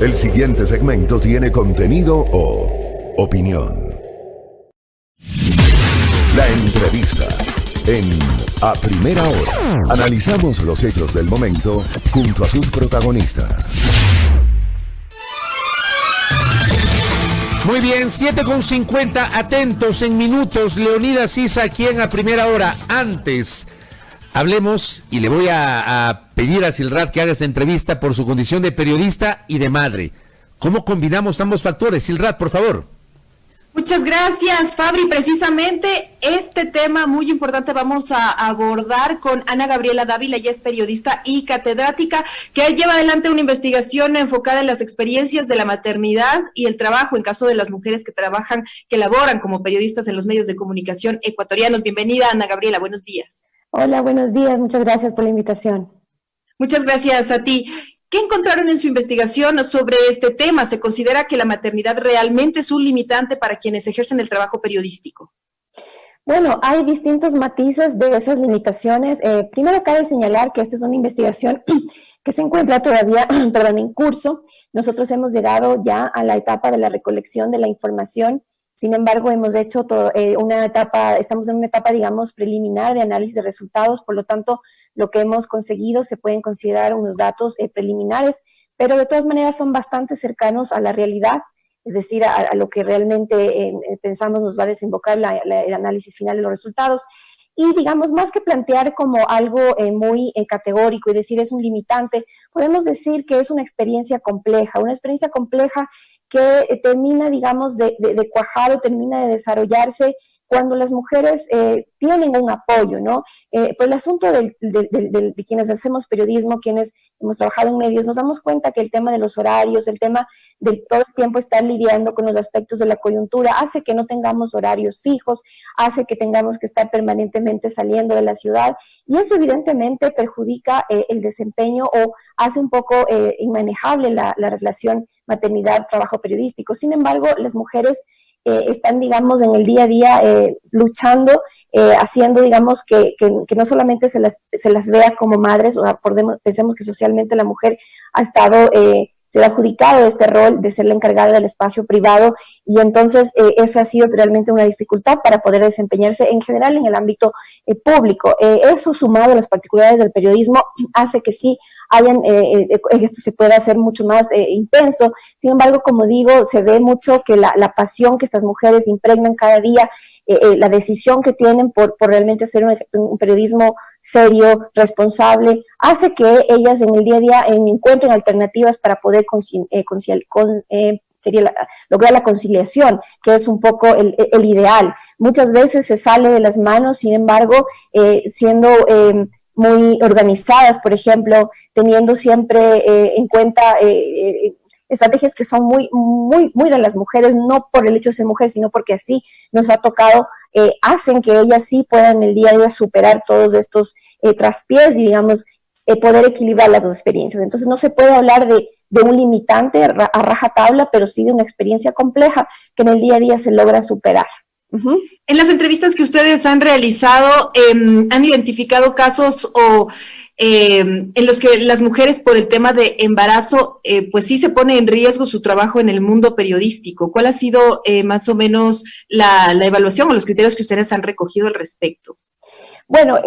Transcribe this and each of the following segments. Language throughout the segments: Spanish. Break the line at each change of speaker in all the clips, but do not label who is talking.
El siguiente segmento tiene contenido o opinión. La entrevista en A Primera Hora. Analizamos los hechos del momento junto a sus protagonistas.
Muy bien, 7:50, atentos en minutos. Leonidas Sisa aquí en A Primera Hora. Antes, hablemos y le voy a pedir a Silrat que haga esta entrevista por su condición de periodista y de madre. ¿Cómo combinamos ambos factores? Silrat, por favor.
Muchas gracias, Fabri. Precisamente este tema muy importante vamos a abordar con Ana Gabriela Dávila. Ella es periodista y catedrática que lleva adelante una investigación enfocada en las experiencias de la maternidad y el trabajo en caso de las mujeres que laboran como periodistas en los medios de comunicación ecuatorianos. Bienvenida, Ana Gabriela. Buenos días.
Hola, buenos días. Muchas gracias por la invitación.
Muchas gracias a ti. ¿Qué encontraron en su investigación sobre este tema? ¿Se considera que la maternidad realmente es un limitante para quienes ejercen el trabajo periodístico?
Bueno, hay distintos matices de esas limitaciones. Primero cabe señalar que esta es una investigación que se encuentra todavía en curso. Nosotros hemos llegado ya a la etapa de la recolección de la información. Sin embargo, hemos hecho estamos en una etapa, digamos, preliminar de análisis de resultados. Por lo tanto, lo que hemos conseguido se pueden considerar unos datos preliminares, pero de todas maneras son bastante cercanos a la realidad, es decir, a lo que realmente pensamos nos va a desembocar el análisis final de los resultados. Y digamos, más que plantear como algo muy categórico y decir es un limitante, podemos decir que es una experiencia compleja que termina, digamos, de cuajar o termina de desarrollarse cuando las mujeres tienen un apoyo, ¿no? Por el asunto de quienes hacemos periodismo, quienes hemos trabajado en medios, nos damos cuenta que el tema de los horarios, el tema de todo el tiempo estar lidiando con los aspectos de la coyuntura, hace que no tengamos horarios fijos, hace que tengamos que estar permanentemente saliendo de la ciudad, y eso evidentemente perjudica el desempeño o hace un poco inmanejable la relación maternidad-trabajo periodístico. Sin embargo, las mujeres están, digamos, en el día a día luchando, haciendo, digamos, que no solamente se las vea como madres, o pensemos que socialmente la mujer se le ha adjudicado este rol de ser la encargada del espacio privado, y entonces eso ha sido realmente una dificultad para poder desempeñarse en general en el ámbito público. Eso, sumado a las particularidades del periodismo, hace que sí esto se pueda hacer mucho más intenso. Sin embargo, como digo, se ve mucho que la pasión que estas mujeres impregnan cada día, la decisión que tienen por realmente hacer un periodismo serio, responsable, hace que ellas en el día a día encuentren alternativas para poder lograr la conciliación, que es un poco el ideal. Muchas veces se sale de las manos, sin embargo, siendo muy organizadas, por ejemplo, teniendo siempre en cuenta estrategias que son muy, muy, muy de las mujeres, no por el hecho de ser mujer, sino porque así nos ha tocado, hacen que ellas sí puedan el día a día superar todos estos traspiés y, digamos, poder equilibrar las dos experiencias. Entonces no se puede hablar de un limitante a rajatabla, pero sí de una experiencia compleja que en el día a día se logra superar. Uh-huh.
En las entrevistas que ustedes han realizado, ¿han identificado casos en los que las mujeres por el tema de embarazo, pues sí se pone en riesgo su trabajo en el mundo periodístico? ¿Cuál ha sido más o menos la evaluación o los criterios que ustedes han recogido al respecto?
Bueno,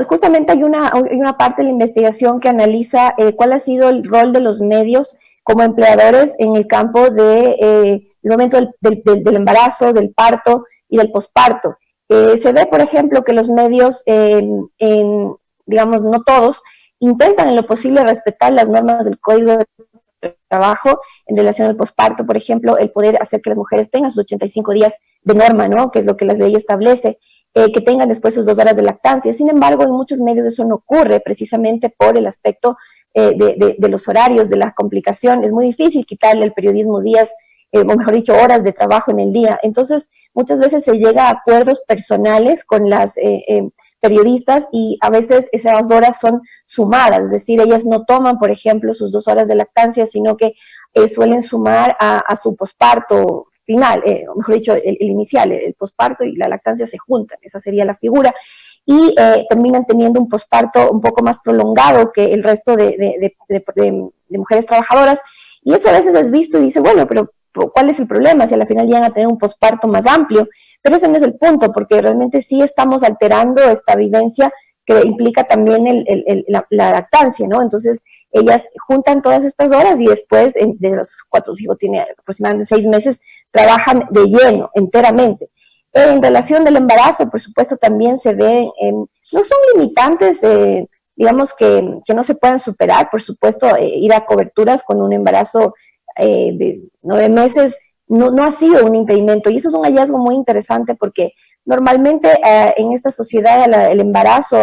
justamente hay una parte de la investigación que analiza cuál ha sido el rol de los medios como empleadores en el campo el momento del embarazo, del parto y del posparto. Se ve, por ejemplo, que los medios, digamos, no todos, intentan en lo posible respetar las normas del Código de Trabajo en relación al posparto, por ejemplo, el poder hacer que las mujeres tengan sus 85 días de norma, ¿no?, que es lo que la ley establece, que tengan después sus 2 horas de lactancia. Sin embargo, en muchos medios eso no ocurre, precisamente por el aspecto de los horarios, de la complicación. Es muy difícil quitarle al periodismo días, o mejor dicho, horas de trabajo en el día. Entonces, muchas veces se llega a acuerdos personales con las periodistas y a veces esas horas son sumadas, es decir, ellas no toman, por ejemplo, sus 2 horas de lactancia, sino que suelen sumar a su posparto final, o mejor dicho, el inicial, el posparto y la lactancia se juntan, esa sería la figura. y terminan teniendo un posparto un poco más prolongado que el resto de mujeres trabajadoras, y eso a veces es visto y dice, bueno, pero ¿cuál es el problema? Si a la final llegan a tener un posparto más amplio, pero ese no es el punto, porque realmente sí estamos alterando esta vivencia que implica también la lactancia, ¿no? Entonces, ellas juntan todas estas horas y después, de los 4 hijos, tiene aproximadamente 6 meses, trabajan de lleno, enteramente. En relación del embarazo, por supuesto, también se ve, no son limitantes, digamos que no se puedan superar, por supuesto, ir a coberturas con un embarazo de 9 meses no ha sido un impedimento, y eso es un hallazgo muy interesante porque normalmente en esta sociedad el embarazo,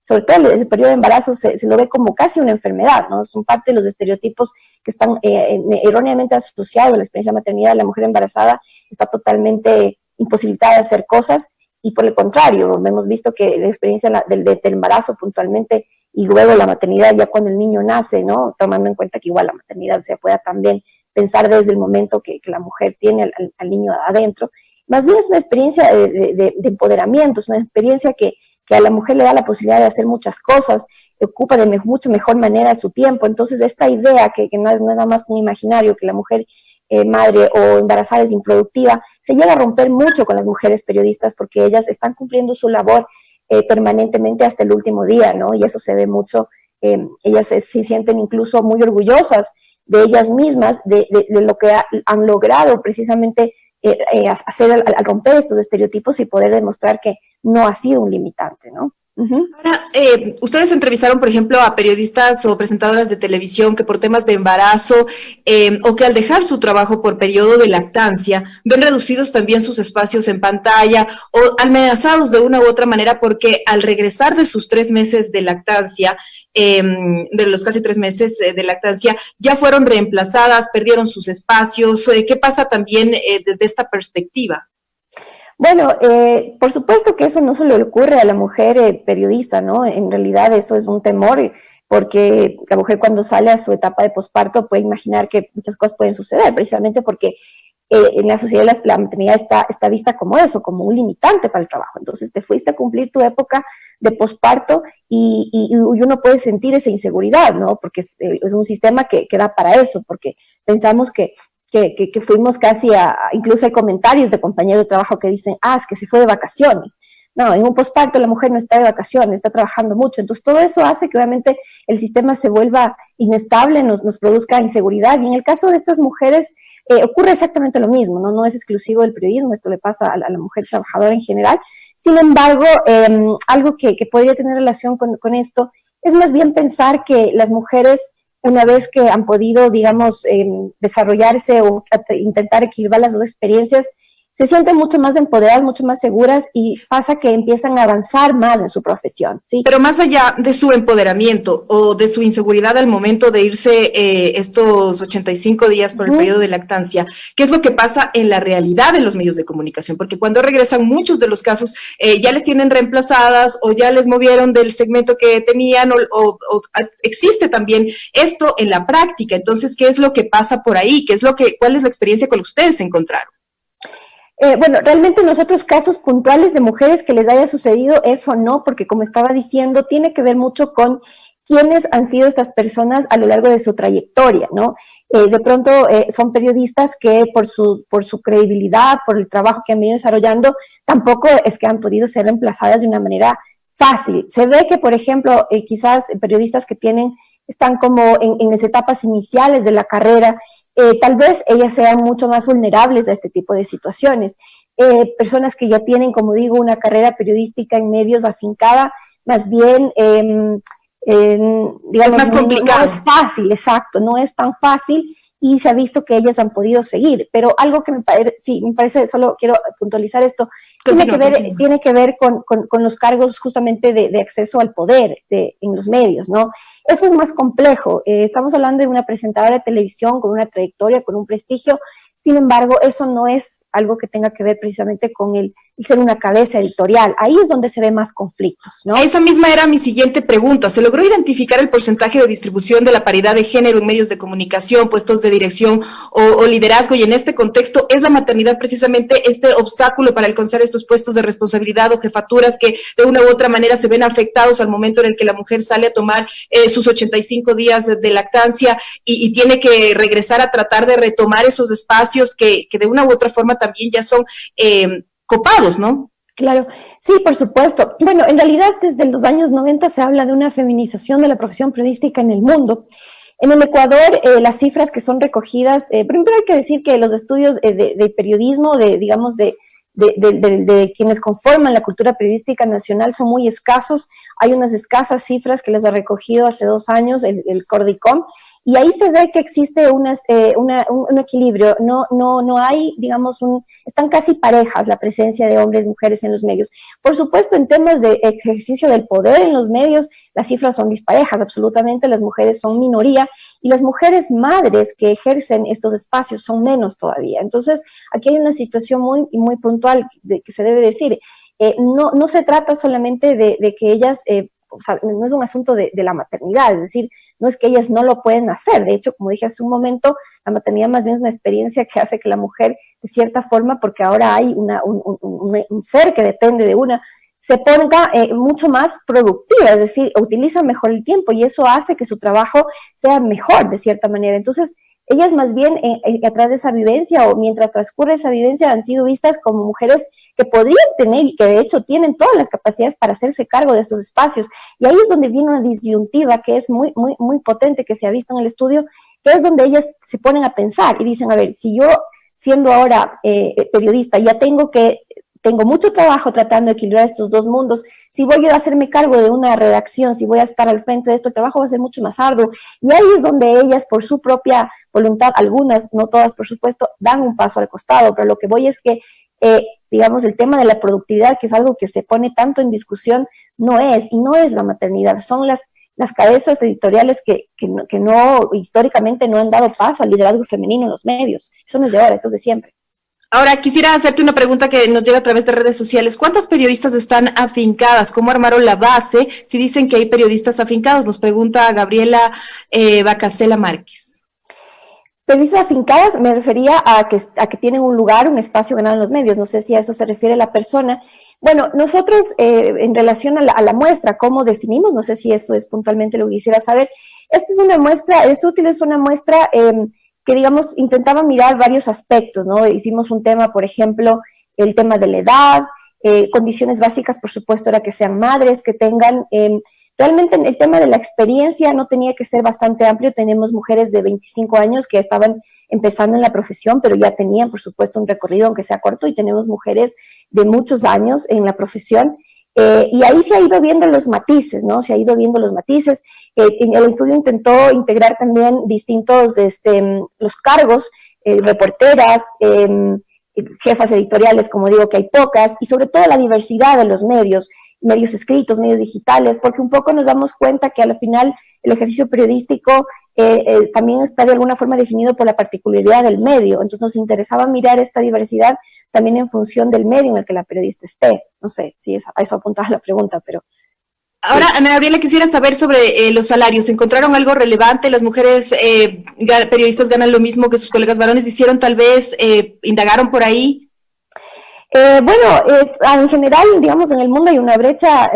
sobre todo el periodo de embarazo, se lo ve como casi una enfermedad, ¿no? Son parte de los estereotipos que están erróneamente asociados a la experiencia de maternidad. La mujer embarazada está totalmente imposibilitada de hacer cosas, y por el contrario, hemos visto que la experiencia del embarazo puntualmente y luego la maternidad ya cuando el niño nace, ¿no? Tomando en cuenta que igual la maternidad se pueda también pensar desde el momento que la mujer tiene al niño adentro. Más bien es una experiencia de empoderamiento, es una experiencia que a la mujer le da la posibilidad de hacer muchas cosas, ocupa de mucho mejor manera su tiempo. Entonces esta idea que no es nada más un imaginario, que la mujer madre o embarazada es improductiva, se llega a romper mucho con las mujeres periodistas porque ellas están cumpliendo su labor permanentemente hasta el último día, ¿no? Y eso se ve mucho, ellas se sienten incluso muy orgullosas de ellas mismas, de lo que han logrado precisamente hacer al romper estos estereotipos y poder demostrar que no ha sido un limitante, ¿no? Uh-huh.
Ahora, ustedes entrevistaron, por ejemplo, a periodistas o presentadoras de televisión que por temas de embarazo o que al dejar su trabajo por periodo de lactancia ven reducidos también sus espacios en pantalla o amenazados de una u otra manera porque al regresar de sus 3 meses de lactancia, de los casi 3 meses de lactancia, ya fueron reemplazadas, perdieron sus espacios. ¿Qué pasa también desde esta perspectiva?
Bueno, por supuesto que eso no solo le ocurre a la mujer periodista, ¿no? En realidad eso es un temor, porque la mujer cuando sale a su etapa de posparto puede imaginar que muchas cosas pueden suceder, precisamente porque en la sociedad la maternidad está vista como eso, como un limitante para el trabajo. Entonces te fuiste a cumplir tu época de posparto y uno puede sentir esa inseguridad, ¿no? Porque es un sistema que da para eso, porque pensamos que fuimos casi incluso hay comentarios de compañeros de trabajo que dicen, es que se fue de vacaciones. No, en un posparto la mujer no está de vacaciones, está trabajando mucho. Entonces todo eso hace que obviamente el sistema se vuelva inestable, nos produzca inseguridad. Y en el caso de estas mujeres ocurre exactamente lo mismo, ¿no? No es exclusivo del periodismo, esto le pasa a la mujer trabajadora en general. Sin embargo, algo que podría tener relación con esto es más bien pensar que las mujeres, una vez que han podido, digamos, desarrollarse o intentar equilibrar las dos experiencias, se sienten mucho más empoderadas, mucho más seguras, y pasa que empiezan a avanzar más en su profesión, ¿sí?
Pero más allá de su empoderamiento o de su inseguridad al momento de irse estos 85 días por el periodo de lactancia, ¿qué es lo que pasa en la realidad de los medios de comunicación? Porque cuando regresan, muchos de los casos ya les tienen reemplazadas o ya les movieron del segmento que tenían o existe también esto en la práctica. Entonces, ¿qué es lo que pasa por ahí? ¿Cuál es la experiencia que ustedes encontraron?
Bueno, realmente nosotros casos puntuales de mujeres que les haya sucedido eso no, porque como estaba diciendo, tiene que ver mucho con quiénes han sido estas personas a lo largo de su trayectoria, ¿no? De pronto son periodistas que por su credibilidad, por el trabajo que han venido desarrollando, tampoco es que han podido ser reemplazadas de una manera fácil. Se ve que, por ejemplo, quizás periodistas que están como en las etapas iniciales de la carrera, tal vez ellas sean mucho más vulnerables a este tipo de situaciones. Personas que ya tienen, como digo, una carrera periodística en medios afincada, más bien, digamos,
es más complicado.
No es fácil, exacto, no es tan fácil, y se ha visto que ellas han podido seguir. Pero algo que me parece, solo quiero puntualizar esto, tiene que ver con los cargos justamente de acceso al poder en los medios, ¿no? Eso es más complejo. Estamos hablando de una presentadora de televisión con una trayectoria, con un prestigio. Sin embargo, eso no es algo que tenga que ver precisamente con el ser una cabeza editorial. Ahí es donde se ve más conflictos, ¿no?
Esa misma era mi siguiente pregunta. ¿Se logró identificar el porcentaje de distribución de la paridad de género en medios de comunicación, puestos de dirección o liderazgo? Y en este contexto, ¿es la maternidad precisamente este obstáculo para alcanzar estos puestos de responsabilidad o jefaturas que de una u otra manera se ven afectados al momento en el que la mujer sale a tomar sus 85 días de lactancia y tiene que regresar a tratar de retomar esos espacios que de una u otra forma también ya son copados, ¿no?
Claro, sí, por supuesto. Bueno, en realidad desde los años 90 se habla de una feminización de la profesión periodística en el mundo. En el Ecuador, las cifras que son recogidas, primero hay que decir que los estudios de periodismo, digamos, de quienes conforman la cultura periodística nacional son muy escasos. Hay unas escasas cifras que les ha recogido hace 2 años el Cordicom, y ahí se ve que existe un equilibrio. No hay, digamos, están casi parejas la presencia de hombres y mujeres en los medios. Por supuesto, en temas de ejercicio del poder en los medios, las cifras son disparejas, absolutamente. Las mujeres son minoría y las mujeres madres que ejercen estos espacios son menos todavía. Entonces, aquí hay una situación muy puntual que se debe decir. No se trata solamente de que ellas, o sea, no es un asunto de la maternidad, es decir, no es que ellas no lo pueden hacer. De hecho, como dije hace un momento, la maternidad más bien es una experiencia que hace que la mujer, de cierta forma, porque ahora hay un ser que depende de una, se ponga mucho más productiva, es decir, utiliza mejor el tiempo y eso hace que su trabajo sea mejor de cierta manera. Entonces, ellas más bien atrás de esa vivencia o mientras transcurre esa vivencia han sido vistas como mujeres que podrían tener y que de hecho tienen todas las capacidades para hacerse cargo de estos espacios. Y ahí es donde viene una disyuntiva que es muy potente, que se ha visto en el estudio, que es donde ellas se ponen a pensar y dicen, a ver, si yo siendo ahora periodista ya tengo mucho trabajo tratando de equilibrar estos dos mundos. Si voy a hacerme cargo de una redacción, si voy a estar al frente de esto, el trabajo va a ser mucho más arduo. Y ahí es donde ellas, por su propia voluntad, algunas, no todas por supuesto, dan un paso al costado. Pero lo que voy es que, digamos, el tema de la productividad, que es algo que se pone tanto en discusión, no es la maternidad. Son las cabezas editoriales que no, históricamente no han dado paso al liderazgo femenino en los medios. Eso no es de ahora, eso es de siempre.
Ahora, quisiera hacerte una pregunta que nos llega a través de redes sociales. ¿Cuántas periodistas están afincadas? ¿Cómo armaron la base? Si dicen que hay periodistas afincados, nos pregunta Gabriela Bacasela Márquez.
Periodistas afincadas me refería a que tienen un lugar, un espacio ganado en los medios. No sé si a eso se refiere la persona. Bueno, nosotros en relación a la muestra, ¿cómo definimos? No sé si eso es puntualmente lo que quisiera saber. Esta es una muestra que, digamos, intentaba mirar varios aspectos, ¿no? Hicimos un tema, por ejemplo, el tema de la edad, condiciones básicas, por supuesto, era que sean madres, que tengan, realmente el tema de la experiencia no tenía que ser bastante amplio. Tenemos mujeres de 25 años que estaban empezando en la profesión, pero ya tenían, por supuesto, un recorrido, aunque sea corto, y tenemos mujeres de muchos años en la profesión. Y ahí se ha ido viendo los matices, ¿no? Se ha ido viendo los matices. El estudio intentó integrar también distintos, los cargos, reporteras, jefas editoriales, como digo, que hay pocas, y sobre todo la diversidad de los medios escritos, medios digitales, porque un poco nos damos cuenta que al final el ejercicio periodístico también está de alguna forma definido por la particularidad del medio. Entonces nos interesaba mirar esta diversidad también en función del medio en el que la periodista esté. No sé si a eso apuntaba la pregunta, pero...
Ahora, Ana Gabriela, quisiera saber sobre los salarios. ¿Encontraron algo relevante? ¿Las mujeres periodistas ganan lo mismo que sus colegas varones? ¿Hicieron tal vez, indagaron por ahí?
En general, digamos, en el mundo hay una brecha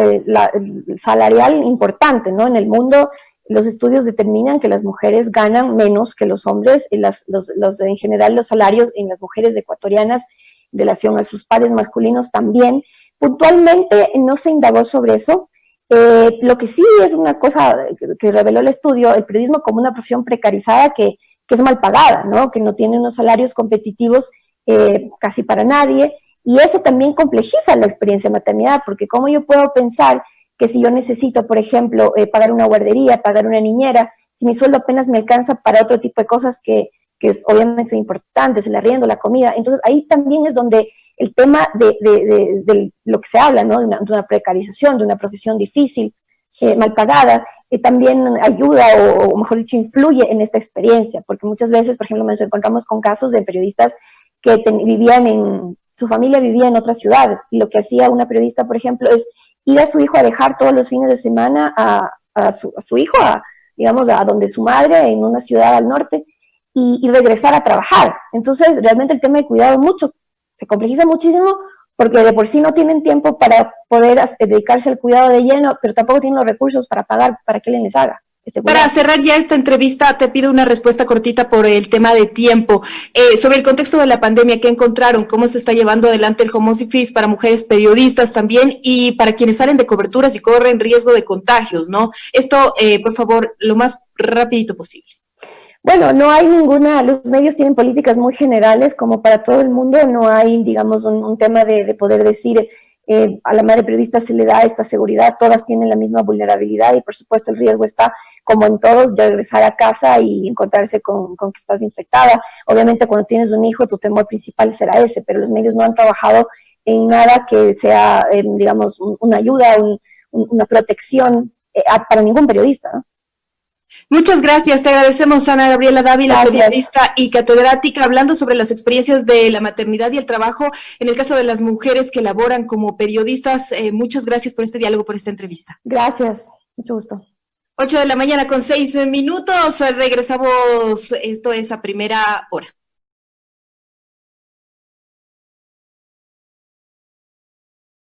salarial importante, ¿no? En el mundo los estudios determinan que las mujeres ganan menos que los hombres, y en general los salarios en las mujeres ecuatorianas en relación a sus pares masculinos también. Puntualmente no se indagó sobre eso. Lo que sí es una cosa que reveló el estudio, el periodismo como una profesión precarizada que es mal pagada, ¿no? Que no tiene unos salarios competitivos casi para nadie, y eso también complejiza la experiencia de maternidad, porque cómo yo puedo pensar que si yo necesito, por ejemplo, pagar una guardería, pagar una niñera, si mi sueldo apenas me alcanza para otro tipo de cosas que obviamente son importantes, el arriendo, la comida. Entonces ahí también es donde el tema de lo que se habla, ¿no? De una precarización, de una profesión difícil, mal pagada, también ayuda o mejor dicho influye en esta experiencia, porque muchas veces, por ejemplo, nos encontramos con casos de periodistas que vivían su familia vivía en otras ciudades, y lo que hacía una periodista, por ejemplo, es ir a su hijo a dejar todos los fines de semana a su hijo, digamos, a donde su madre, en una ciudad al norte, y regresar a trabajar. Entonces, realmente el tema de cuidado se complejiza muchísimo, porque de por sí no tienen tiempo para poder dedicarse al cuidado de lleno, pero tampoco tienen los recursos para pagar para que alguien les haga.
Para cerrar ya esta entrevista, te pido una respuesta cortita por el tema de tiempo. Sobre el contexto de la pandemia, ¿qué encontraron? ¿Cómo se está llevando adelante el home office para mujeres periodistas también y para quienes salen de coberturas y corren riesgo de contagios, ¿no? Esto, por favor, lo más rapidito posible.
Bueno, no hay los medios tienen políticas muy generales como para todo el mundo, no hay, digamos, un tema de poder decir a la madre periodista se le da esta seguridad, todas tienen la misma vulnerabilidad y por supuesto el riesgo está, como en todos, de regresar a casa y encontrarse con que estás infectada. Obviamente cuando tienes un hijo tu temor principal será ese, pero los medios no han trabajado en nada que sea, digamos, una ayuda, una protección para ningún periodista, ¿no?
Muchas gracias, te agradecemos Ana Gabriela Dávila, periodista y catedrática, hablando sobre las experiencias de la maternidad y el trabajo en el caso de las mujeres que laboran como periodistas. Muchas gracias por este diálogo, por esta entrevista.
Gracias, mucho gusto.
8 de la mañana con 6 minutos, regresamos, esto es A Primera Hora.